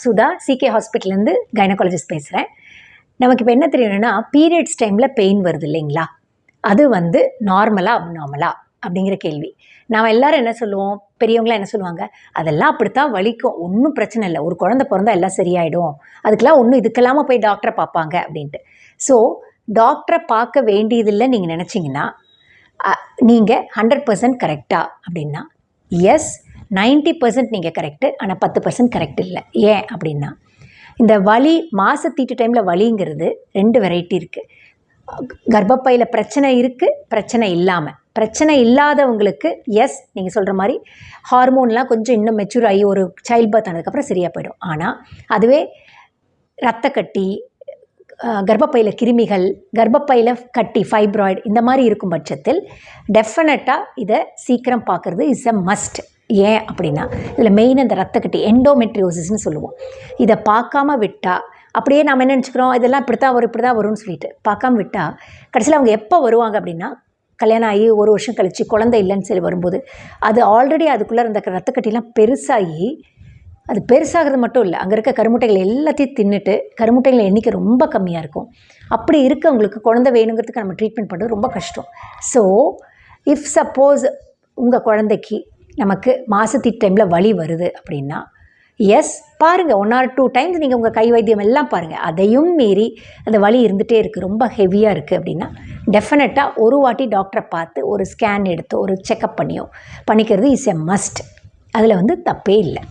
Sudha சிகே ஹாஸ்பிட்டல்லேருந்து gynaecologist பேசுகிறேன். நமக்கு இப்போ என்ன தெரியணும்னா, பீரியட்ஸ் டைமில் பெயின் வருது இல்லைங்களா, அது வந்து நார்மலா அப்நார்மலா அப்படிங்கிற கேள்வி. நாம் எல்லோரும் என்ன சொல்லுவோம், பெரியவங்களாம் என்ன சொல்லுவாங்க, அதெல்லாம் அப்படித்தான் வலிக்கும், ஒன்றும் பிரச்சனை இல்லை, ஒரு குழந்தை பிறந்தா எல்லாம் சரியாயிடும், அதுக்கெல்லாம் ஒன்றும் இதுக்கெல்லாமல் போய் டாக்டரை பார்ப்பாங்க அப்படின்ட்டு. ஸோ டாக்டரை பார்க்க வேண்டியதில்லை நீங்கள் நினச்சிங்கன்னா நீங்கள் 100% கரெக்டா அப்படின்னா எஸ், 90% நீங்கள் கரெக்டு, ஆனால் 10% கரெக்ட் இல்லை. ஏன் அப்படின்னா, இந்த வலி மாசத்தீட்டு டைமில் வலிங்கிறது 2 வெரைட்டி இருக்குது. கர்ப்பப்பையில் பிரச்சனை இருக்குது, பிரச்சனை இல்லாமல். பிரச்சனை இல்லாதவங்களுக்கு எஸ், நீங்கள் சொல்கிற மாதிரி ஹார்மோன்லாம் கொஞ்சம் இன்னும் மெச்சூர் ஆகி ஒரு சைல்ட் பர்த் ஆனதுக்கப்புறம் சரியாக போயிடும். ஆனால் அதுவே ரத்த கட்டி, கர்ப்பப்பையில் கிருமிகள், கர்ப்பப்பையில் கட்டி, ஃபைப்ராய்டு இந்த மாதிரி இருக்கும் பட்சத்தில் டெஃபினட்டாக இதை சீக்கிரம் பார்க்குறது இஸ் அ மஸ்ட். ஏன் அப்படின்னா, இதில் மெயின் அந்த ரத்த கட்டி எண்டோமெட்ரியோசிஸ்ன்னு சொல்லுவோம். இதை பார்க்காம விட்டால், அப்படியே நாம் என்ன நினச்சிக்கிறோம், இதெல்லாம் இப்படி தான் வரும் இப்படி தான் வரும்னு சொல்லிட்டு பார்க்காம விட்டால், கடைசியில் அவங்க எப்போ வருவாங்க அப்படின்னா, கல்யாணம் ஆகி 1 வருஷம் கழித்து குழந்தை இல்லைன்னு சொல்லி வரும்போது, அது ஆல்ரெடி அதுக்குள்ளே இருந்த ரத்த கட்டிலாம் பெருசாகி, அது பெருசாகிறது மட்டும் இல்லை, அங்கே இருக்க கருமுட்டைகள் எல்லாத்தையும் தின்னுட்டு கருமுட்டைகள் எண்ணிக்கை ரொம்ப கம்மியாக இருக்கும். அப்படி இருக்கவங்களுக்கு குழந்தை வேணுங்கிறதுக்கு நம்ம ட்ரீட்மெண்ட் பண்ணுறது ரொம்ப கஷ்டம். ஸோ இஃப் சப்போஸ் உங்கள் குழந்தைக்கு நமக்கு மாசத்தீட்டு டைமில் வலி வருது அப்படின்னா எஸ், பாருங்கள் 1 or 2 டைம்ஸ் நீங்கள் உங்கள் கை வைத்தியம் எல்லாம் பாருங்கள். அதையும் மீறி அந்த வலி இருந்துகிட்டே இருக்குது, ரொம்ப ஹெவியாக இருக்குது அப்படின்னா டெஃபினட்டாக ஒரு வாட்டி டாக்டரை பார்த்து ஒரு ஸ்கேன் எடுத்து ஒரு செக்கப் பண்ணிக்கிறது இஸ் எ மஸ்ட். அதில் வந்து தப்பே இல்லை.